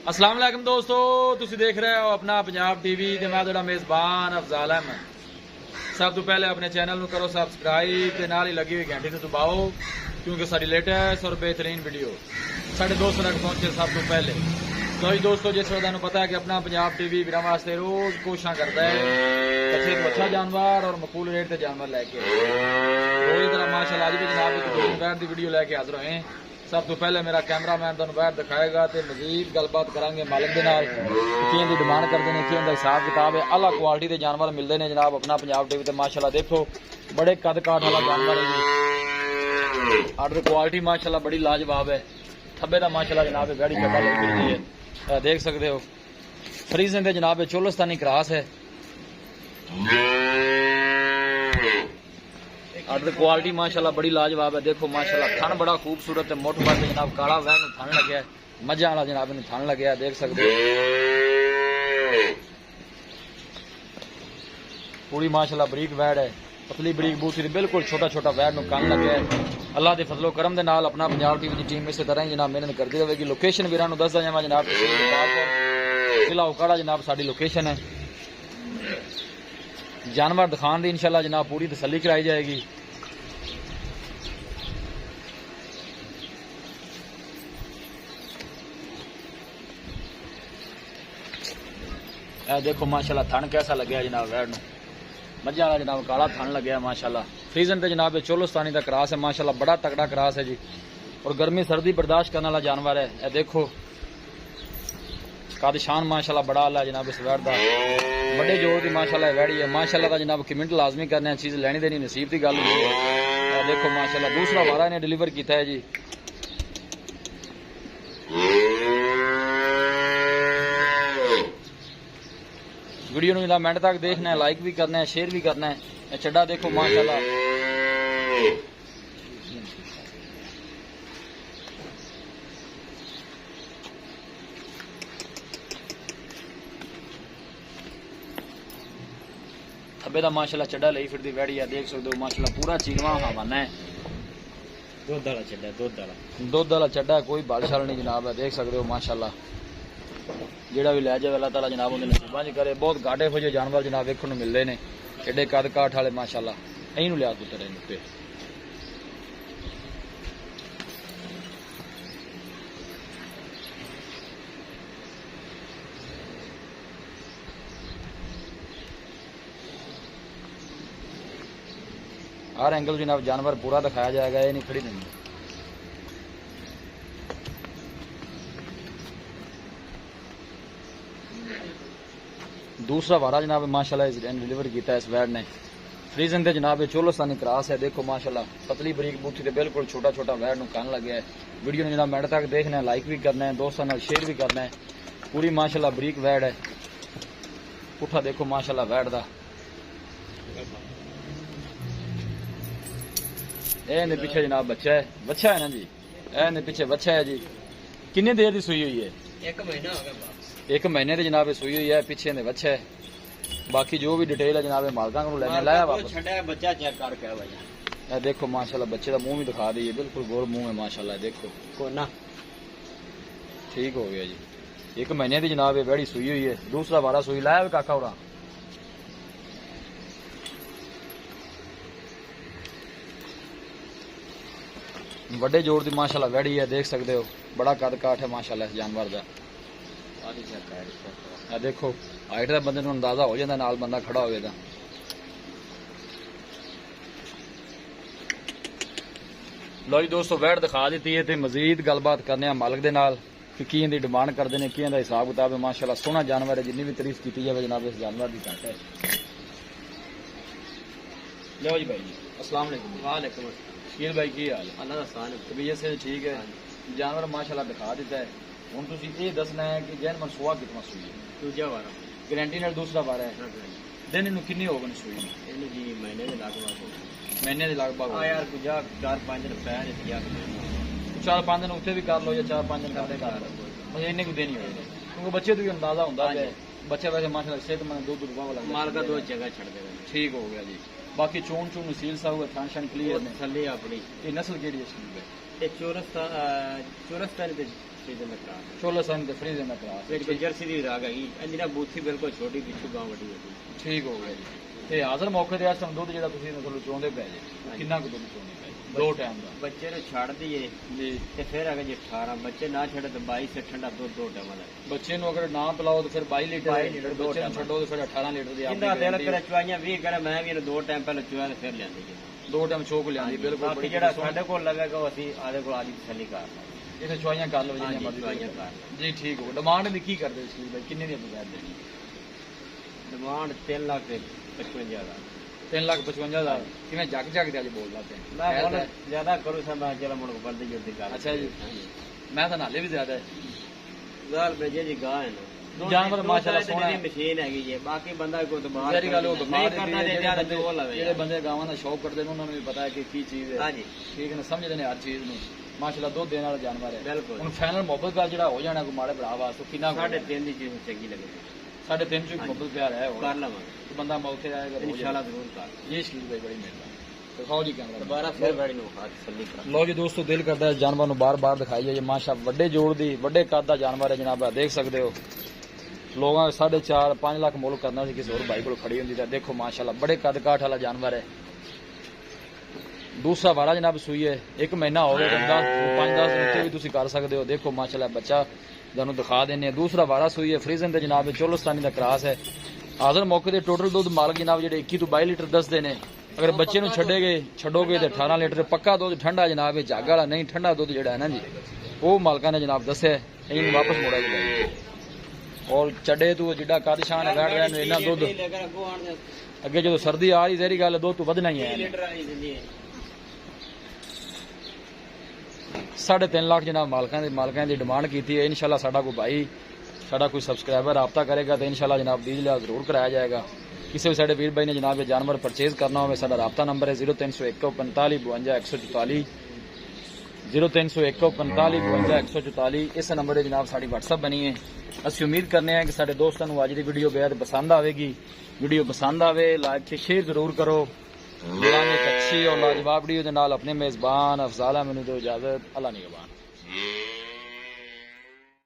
अस्सलाम वालेकुम दोस्तों, तुसी देख रहे हो अपना पंजाब टीवी ते मैं तुहाडा मेज़बान अफजाल अहमद। सब तो पहले अपने चैनल को करो सबसक्राइब ते नाल ही लगी हुई घंटी को दबाओ क्योंकि साडी लेटेस्ट और बेहतरीन वीडियो साढ़े दोस्तों तक पहुंचे सब तो पहले। तो जी दोस्तों, जिस तरह तुहानू पता है कि अपना पंजाब टीवी वीरां वास्ते रोज कोशिशां करता है अच्छे तो अच्छा जानवर और मकबूल रेट ते जानवर लैके रोज तरह माशाअल्लाह अज भी जनाब एक दो बैठ की वीडियो लैके हाजिर होए। सब तो पहले मेरा कैमरामैन तुहानू बाहर दिखाएगा तो मजीद गलबात करांगे मालिक दे नाल कियां दी डिमांड करते हैं, कियां दा हिसाब किताब है। अला क्वालिटी के जानवर मिलते हैं जनाब अपना पंजाब टीवी ते। माशाअल्लाह देखो बड़े कद काठ वाला जानवर है जी, आर्डर क्वालिटी माशाअल्लाह बड़ी लाजवाब है। थब्बे दा माशाअल्लाह जनाब गाड़ी चक्का लगी हुई है, देख सकते हो। फ्रीजन दे जनाब चोलस्तानी क्रॉस है। आर्डर क्वालिटी माशाअल्लाह बड़ी लाजवाब है। देखो माशाअल्लाह थन बड़ा खूबसूरत है, मोट पर जनाब काला वैन थन लगे मजा वाला जनाब इन थन लगे, देख सकते हो। पूरी माशाअल्लाह बरीक वैड है, पतली बरीक बूथी बिल्कुल छोटा छोटा वैड नु कन लगे। अल्लाह के फजलो करम दे नाल अपना पंजाब टीवी की टीम इस तरह ही जनाब मेहनत करती रहेगी। लोकेशन वीरां नु दसदा जावां जनाब, जिला उकाड़ा जनाब साडी लोकेशन है। जानवर दिखाने की इंशाल्लाह जनाब पूरी तसल्ली कराई जाएगी। देखो माशाल्लाह थन कैसा लगे जनाब वैड नु मजा वाला जनाब काला थन लगे माशाल्लाह। फ्रीजन ते जनाब चोलस्तानी का क्रॉस है माशाल्लाह, बड़ा तगड़ा क्रॉस है जी और गर्मी सर्दी बर्दाश्त करने वाला जानवर है। यह देखो कद शान माशाल्लाह बड़ा आला जनाब इस वैड का, बड़े जोर की माशाल्लाह वैड़ी है। माशाल्लाह का जनाब कमेंट लाजमी करने चीज लेनी देनी नसीब की गल होती है। देखो माशाल्लाह दूसरा वारा इन्हें डिलीवर किया है जी। वीडियो ਨੂੰ ਜਿਹੜਾ ਮਿੰਟ तक देखना है, लाइक भी करना है, शेयर भी करना है। चड्डा देखो माशाल्लाह थब्बे दा माशाल्लाह चड्डा लई फिरदी वैड़ी है, देख सकते हो माशाल्लाह पूरा चीरवा हवाना है। दुध वाला चड्डा कोई बालशाल नहीं जनाब है, देख सकते हो माशाल्लाह। जेड़ा भी लै जाए अल्लाह ताला जनाब उन्हें नसीबां च करे। बहुत घाटे हो जानवर जनाब वेखण नूं मिलदे ने एडे कद काठ वाले माशाल्लाह। अहीं नूं लिया पुत्तर इहनूं पे हर एंगल जनाब जानवर पूरा दिखाया जाएगा, ये नहीं खड़ी नहीं। दूसरा वारा जनाब माशाल्लाह डिलीवर किया इस वैड ने। फ्रीजन दे जनाब चोलस्तानी क्रॉस है। देखो माशाल्लाह पतली बरीक बूथी ते बिल्कुल छोटा छोटा वैड नु कन लगे है। वीडियो ने जनाब मिनट तक देखना है, लाइक भी करना है, दोस्तों नाल शेयर भी करना है। पूरी माशाल्लाह बरीक वैड है। पुठा देखो माशाल्लाह वैड दा, ए पीछे जनाब बच्चा है ना जी, ए पीछे बच्चा है जी। किन्ने देर की सुई हुई है? 1 महीना हो गया। 1 महीने की जनाब सुई हुई है, पीछे ने बच्चा है। बाकी जो भी डिटेल है जनाब मालका को लेने लाया वापस। बच्चा चेक करके भाई देखो माशाल्लाह बच्चे का मुंह भी दिखा दी, बिल्कुल गोल मुंह है माशाल्लाह। देखो कोना ठीक हो गया जी। 1 महीने की जनाब बड़ी सुई हुई है। दूसरा वारा सुई लाया काका उरा। बड़े जोर की माशाल्लाह वैड़ी है, देख सकते हो। बड़ा कद काठ है माशाल्लाह इस जानवर का। देखो हाइट का बंदे अंदाजा हो जाता नाल बंदा खड़ा होगा। लो जी दोस्तों वैड दिखा दी है तो मजीद गलबात करने मालिक दे नाल कि की इनकी डिमांड करते हैं, की हिसाब किताब है। माशाल्लाह सोहना जानवर है, जिन्नी भी तारीफ की जाए जनाब इस जानवर की घट है। लो जी भाई अस्सलाम वालेकुम। वालेकुम शकील भाई की हाल? अल्लाह दा सान है। तबीयत से ठीक है? जानवर माशाल्लाह दिखा दिता है। हुण तुसीं ये दसना है कि जैन मनसूआ कितना सुई है? दूजा वारा गारंटी नाल दूसरा बार है। दिन इनू किन्नी हो गई सुई में? ਇਹਨੂੰ ਜੀ ਮਹੀਨੇ ਦੇ ਲਗਭਗ महीने के लगभग ਆ ਯਾਰ ਕੁਝ 4-5 ਦਿਨ ਪੈ ਨੇ ਜਾਂ 4-5 दिन उत्थे भी कर लो या 4-5 दिन करते कर लो, बस इन्ने को दिन ही होए क्योंकि बच्चे तो भी अंदाजा होंदा है। बच्चे वैसे माशाल्लाह सेहतमंद दूध दुबा वाला माल का 2 जगह छड़ देवे। ठीक हो गया जी। बाकी चोन चून नसील साहब थान शन क्लियर ने थल्ले अपनी ये नस्ल केड़ी है इसकी? ते चौरस्तान ते फ्रीजन दा क्रास चोलो सन ते फ्रीजन दा क्रास एक जर्सी दी राग है इंदी ना बूथी बिल्कुल छोटी पिछू गांव वड्डी होती ठीक हो गया जी ते हाਜ਼ਰ मौके ਤੇ ਇਸ ਟਾਈਮ ਦੁੱਧ ਜਿਹੜਾ ਤੁਸੀਂ ਤੁਹਾਨੂੰ ਚੋਂਦੇ ਪਏ ਜੀ ਕਿੰਨਾ ਕੁ ਦੁੱਧ ਚੋਂਦੇ ਪਏ ਦੋ ਟਾਈਮ ਦਾ बच्चे ने छाड़ दिए ਜੀ ਤੇ ਫਿਰ ਅਗੇ ਜੇ 18 ਬੱਚੇ ਨਾ ਛੱਡੇ ਤਾਂ 22 ਸੇ ਠੰਡਾ ਦੁੱਧ ਦੋ ਟਾਈਮਾਂ ਦਾ ਬੱਚੇ ਨੂੰ ਅਗਰ ਨਾ ਪਿਲਾਓ ਤਾਂ ਫਿਰ 22 ਲੀਟਰ 22 ਲੀਟਰ ਦੋ ਬੱਚੇ ਨੂੰ ਟਾਈਮ। ਛੱਡੋ ਤਾਂ ਫਿਰ 18 ਲੀਟਰ ਦੀ ਜਿੰਦਾ ਦਿਲ ਆਪਣੀ ਕਰੇ ਚੁਆਈਆਂ 20 ਕਰੇ ਮੈਂ ਵੀ ਇਹਨੂੰ ਦੋ ਟਾਈਮ ਪਹਿਲਾਂ ਚੁਆ ਤੇ ਫਿਰ ਲਿਆਂਦੀ ਜੀ ਦੋ ਟਾਈਮ ਚੋਕ ਲਿਆਂਦੀ ਬਿਲਕੁਲ ਬਾਕੀ ਜਿਹੜਾ ਸਾਡੇ ਕੋਲ ਲਵੇਗਾ ਉਹ ਅਸੀਂ ਆਦੇ ਕੋਲ ਆਦੀ ਤਸੱਲੀ ਕਰ ਇਹਦੇ ਚੁਆਈਆਂ ਕਰ ਲਓ ਜਿੰਨੀਆਂ ਹਾਂਜੀ, ਮਰਜ਼ੀ ਚੁਆਈਆਂ ਕਰ ਜੀ ਠੀਕ ਹੋ ਡਿਮਾਂਡ ਦੀ ਕੀ ਕਰਦੇ ਇਸ ਬਾਈ ਕਿੰਨੇ ਦੀ ਬਗੈਰ ਦੇਣੀ ਡਿਮਾਂਡ 3 ਲੱਖ ਤੇ 55,000 3,55,000 ਕਿਵੇਂ ਜੱਗ ਜੱਗ ਤੇ ਅੱਜ ਬੋਲਦਾ ਤੇ ਮੈਂ ਹੁਣ ਜ਼ਿਆਦਾ ਕਰੂ ਸਾਂ ਮੈਂ ਚਲਾ ਮੁੜ ਬੰਦੇ ਜੁੱਦੀ ਕਰ ਅੱਛਾ ਜੀ। ਮੈਂ ਤਾਂ ਨਾਲੇ ਵੀ ਜ਼ਿਆਦਾ ਹੈ ਜ਼ਾਲ ਬੇਜੇ ਜੀ ਗਾਂ ਹੈ ਨਾ ਜਾਨਵਰ ਮਾਸ਼ਾਅੱਲਾ ਸੋਹਣਾ ਹੈ। ਮਸ਼ੀਨ ਹੈਗੀ ਜੇ ਬਾਕੀ ਬੰਦਾ ਕੋਈ ਦਬਾਅ ਮੇਰੀ ਗੱਲ ਉਹ ਨਹੀਂ ਕਰਨਾ ਦੇ ਜਿਆਦਾ ਜੋ ਲਵੇ ਜਿਹੜੇ ਬੰਦੇ ਗਾਵਾਂ ਦਾ ਸ਼ੌਕ ਕਰਦੇ ਨੇ ਉਹਨਾਂ ਨੂੰ ਵੀ ਪਤਾ ਹੈ ਕਿ ਕੀ ਚੀਜ਼ ਹੈ ਹਾਂਜੀ ਠੀਕ ਹੈ ਨਾ ਸਮਝਦੇ ਨੇ ਹਰ ਚੀਜ਼ ਨੂੰ ਮਾਸ਼ਾਅੱਲਾ ਦੁੱਧ ਦੇਣ ਵਾਲਾ ਜਾਨਵਰ ਹੈ ਬਿਲਕੁਲ ਹੁਣ ਫਾਈਨਲ ਮੁਹੱਬਤ ਦਾ ਜਿਹੜਾ ਹੋ ਜਾਣਾ ਕੋਈ ਮਾੜੇ ਭਰਾ ਵਾਸਤੇ ਕਿੰਨਾ ਸਾਢੇ 3 ਦੀ ਚੀਜ਼ ਚੰਗੀ ਲੱਗੇ ਸਾਢੇ 3 ਚ ਮੁਹੱਬਤ ਪਿਆਰ ਹੈ ਕਰ ਲਵਾਂਗੇ ਬੰਦਾ ਮੌਕੇ ਆਏਗਾ ਇਨਸ਼ਾਅੱਲਾ ਜ਼ਰੂਰ ਕਰ ਇਹ ਸ਼ੀਲ ਬਾਈ ਬੜੀ ਮਿਹਰਬਾਨੀ ਦਿਖਾਓ ਜੀ ਕੈਮਰਾ ਦੁਬਾਰਾ ਫਿਰ ਗਾੜੀ ਨੂੰ ਹੱਥ ਤਸੱਲੀ ਕਰ ਲੋ ਜੀ ਦੋਸਤੋ ਦਿਲ ਕਰਦਾ ਹੈ ਇਸ ਜਾਨਵਰ ਨੂੰ ਬਾਰ-ਬਾਰ ਦਿਖਾਈਏ ਇਹ ਮਾਸ਼ਾ ਵੱਡੇ ਜੋੜ ਦੀ ਵੱਡੇ ਕੱਦ ਦਾ ਜਾਨਵਰ ਹੈ ਜਨਾਬ ਦੇਖ ਸਕਦੇ ਹੋ ਲੋਕਾਂ 4.5 ਲੱਖ ਮੁੱਲ ਕਰਨਾ ਸੀ ਕਿਸੇ ਹੋਰ ਭਾਈ ਕੋਲ ਖੜੀ ਹੁੰਦੀ ਤਾਂ ਦੇਖੋ ਮਾਸ਼ਾਅੱਲਾ ਬੜੇ ਕੱਦ ਕਾਠ ਵਾਲਾ ਜਾਨਵਰ ਹੈ दूसरा वारा जनाब सूई है 1 महीना हो गया 5-10 दिन उत्ते भी तुसी कर सकते हो देखो माशाल्लाह बच्चा ਤੁਹਾਨੂੰ ਦਿਖਾ ਦਿੰਨੇ ਦੂਸਰਾ ਵਾਰਾ ਸੂਈ ਹੈ ਫਰੀਜ਼ਨ ਦੇ ਜਨਾਬ ਚੋਲਸਤਾਨੀ ਦਾ ਕਰਾਸ ਹੈ ਹਾਜ਼ਰ ਮੌਕੇ ਤੇ ਟੋਟਲ ਦੁੱਧ ਮਾਲਕ ਜਨਾਬ ਜਿਹੜੇ 21 ਤੋਂ 22 ਲੀਟਰ ਦੱਸਦੇ ਨੇ ਅਗਰ ਬੱਚੇ ਨੂੰ ਛੱਡੋਗੇ ਤੇ 18 ਲੀਟਰ ਪੱਕਾ ਦੁੱਧ ਠੰਡਾ ਜਨਾਬ ਇਹ ਜੱਗ ਵਾਲਾ ਨਹੀਂ ਠੰਡਾ ਦੁੱਧ ਜਿਹੜਾ ਹੈ ਨਾ ਜੀ ਉਹ ਮਾਲਕਾਂ ਨੇ ਜਨਾਬ ਦੱਸਿਆ ਇਹਨੂੰ ਵਾਪਸ ਮੋੜਾ ਜੀ ਔਰ ਚੱਡੇ ਤੂੰ ਜਿੱਡਾ ਕੱਦ ਸ਼ਾਨ ਬੈਠ ਰਿਹਾ ਨੂੰ ਇਹਨਾਂ ਦੁੱਧ ਅੱਗੇ ਜਦੋਂ ਸਰਦੀ ਆ ਰਹੀ ਜ਼ਹਿਰੀ ਗੱਲ ਦੁੱਧ ਤੋਂ ਵਧਣਾ ਹੀ ਹੈ ਲੀਟਰ ਆਈ ਦਿੰਦੀ ਹੈ 3.5 ਲੱਖ ਜਨਾਬ ਮਾਲਕਾਂ ਦੀ ਡਿਮਾਂਡ ਕੀਤੀ ਹੈ ਇਨਸ਼ਾਅੱਲਾ ਸਾਡਾ ਕੋਈ ਭਾਈ ਸਾਡਾ ਕੋਈ ਸਬਸਕ੍ਰਾਈਬਰ ਰਾਬਤਾ ਕਰੇਗਾ ਤਾਂ ਇਨਸ਼ਾਅੱਲਾ ਜਨਾਬ ਡੀਜ਼ ਲਿਆ ਜ਼ਰੂਰ ਕਰਾਇਆ ਜਾਏਗਾ ਕਿਸੇ ਵੀ ਸਾਡੇ ਵੀਰ ਭਾਈ ਨੇ ਜਨਾਬ ਇਹ ਜਾਨਵਰ ਪਰਚੇਜ਼ ਕਰਨਾ ਹੋਵੇ ਸਾਡਾ ਰਾਬਤਾ ਨੰਬਰ ਹੈ 0301 45 52 144 0301 45 52 144 ਇਸ ਨੰਬਰ ਤੇ ਜਨਾਬ ਸਾਡੀ WhatsApp ਬਣੀ ਹੈ ਅਸੀਂ ਉਮੀਦ ਕਰਨੇ ਹਾਂ ਕਿ ਸਾਡੇ ਦੋਸਤਾਂ ਨੂੰ ਅੱਜ ਦੀ ਵੀਡੀਓ ਬੇहद ਪਸੰਦ ਆਵੇਗੀ ਵੀਡੀਓ ਪਸੰਦ ਆਵੇ ਲਾਈਕ ਤੇ ਸ਼ੇਅਰ ਜ਼ਰੂਰ ਕਰੋ मिलाने एक अच्छी और लाजवाब वीडियो के नाल अपने मेजबान अफजाल अहमद को इजाजत अल्लाह निगहबान।